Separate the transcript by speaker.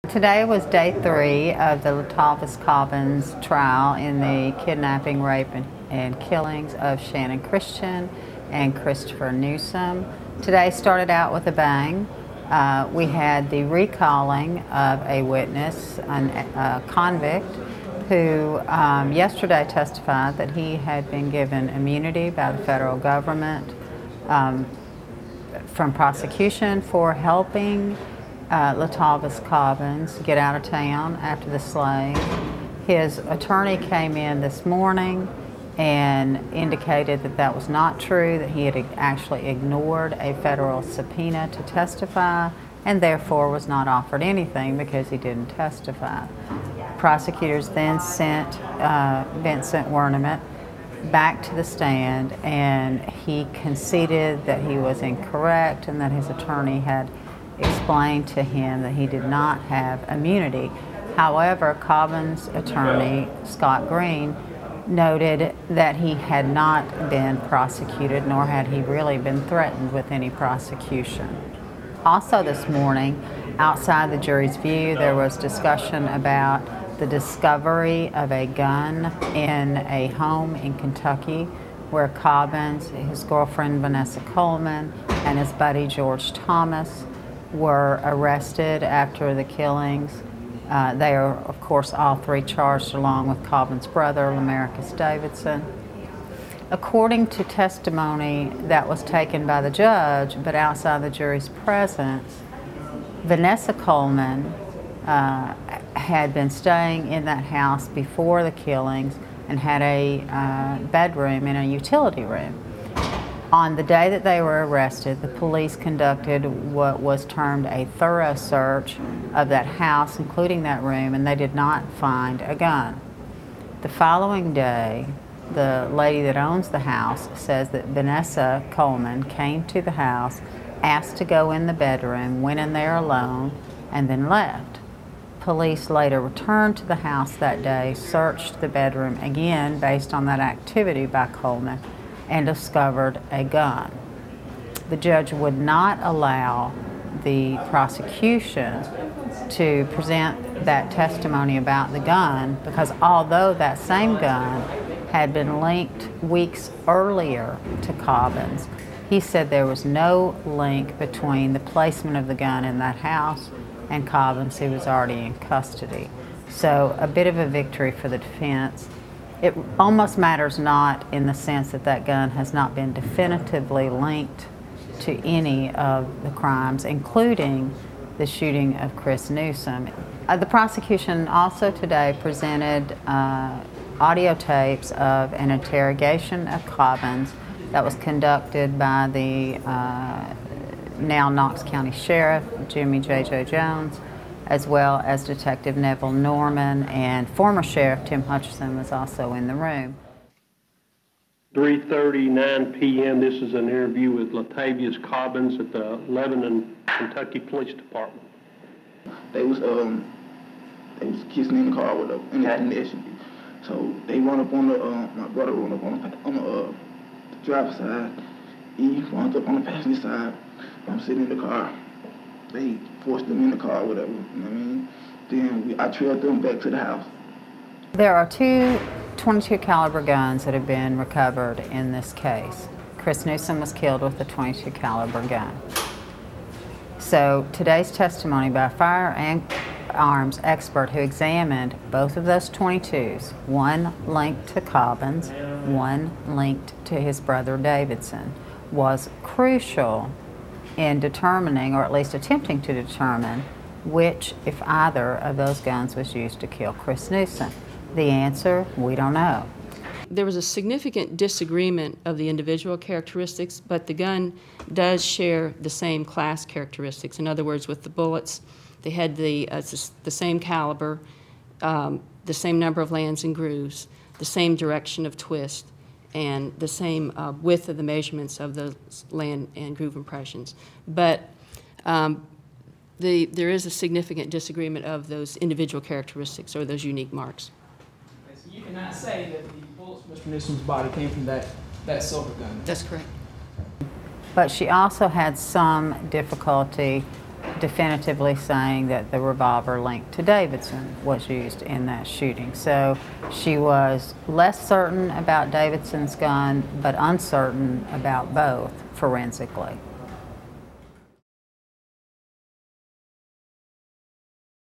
Speaker 1: Today was day 3 of the Letalvis Cobbins trial in the kidnapping, rape, and killings of Channon Christian and Christopher Newsom. Today started out with a bang. We had the recalling of a witness, a convict, who yesterday testified that he had been given immunity by the federal government from prosecution for helping Letalvis Cobbins get out of town after the slaying. His attorney came in this morning and indicated that that was not true, that he had actually ignored a federal subpoena to testify and therefore was not offered anything because he didn't testify. Prosecutors then sent Vincent Wernemit back to the stand, and he conceded that he was incorrect and that his attorney had explained to him that he did not have immunity. However, Cobbins' attorney, Scott Green, noted that he had not been prosecuted, nor had he really been threatened with any prosecution. Also this morning, outside the jury's view, there was discussion about the discovery of a gun in a home in Kentucky where Cobbins, his girlfriend Vanessa Coleman, and his buddy George Thomas were arrested after the killings. They are, of course, all 3 charged along with Cobbins' brother, Lamarcus Davidson. According to testimony that was taken by the judge, but outside the jury's presence, Vanessa Coleman had been staying in that house before the killings and had a bedroom in a utility room. On the day that they were arrested, the police conducted what was termed a thorough search of that house, including that room, and they did not find a gun. The following day, the lady that owns the house says that Vanessa Coleman came to the house, asked to go in the bedroom, went in there alone, and then left. Police later returned to the house that day, searched the bedroom again based on that activity by Coleman, and discovered a gun. The judge would not allow the prosecution to present that testimony about the gun because although that same gun had been linked weeks earlier to Cobbins, he said there was no link between the placement of the gun in that house and Cobbins, who was already in custody. So a bit of a victory for the defense. It almost matters not in the sense that that gun has not been definitively linked to any of the crimes, including the shooting of Chris Newsom. The prosecution also today presented audio tapes of an interrogation of Cobbins that was conducted by the now Knox County Sheriff, Jimmy J.J. Jones, as well as Detective Nevil Norman, and former Sheriff Tim Hutchison was also in the room.
Speaker 2: 3:39 p.m. This is an interview with Letalvis Cobbins at the Lebanon, Kentucky Police Department.
Speaker 3: They was kissing in the car with an nation. So they run up on the my brother run up on the driver's side. He runs up on the passenger side. I'm sitting in the car. They forced them in the car, whatever, you know what I mean? Then I trailed them back to the house.
Speaker 1: There are 2 .22 caliber guns that have been recovered in this case. Chris Newsom was killed with a .22 caliber gun. So today's testimony by a firearms expert who examined both of those .22s, one linked to Cobbins, one linked to his brother Davidson, was crucial in determining, or at least attempting to determine, which, if either, of those guns was used to kill Chris Newsom. The answer, we don't know.
Speaker 4: There was a significant disagreement of the individual characteristics, but the gun does share the same class characteristics. In other words, with the bullets, they had the same caliber, the same number of lands and grooves, the same direction of twist, and the same width of the measurements of the land and groove impressions. But there is a significant disagreement of those individual characteristics or those unique marks.
Speaker 5: Okay, so you cannot say that the bullets from Mr. Newsom's body came from that silver gun.
Speaker 4: That's correct.
Speaker 1: But she also had some difficulty definitively saying that the revolver linked to Davidson was used in that shooting. So she was less certain about Davidson's gun, but uncertain about both forensically.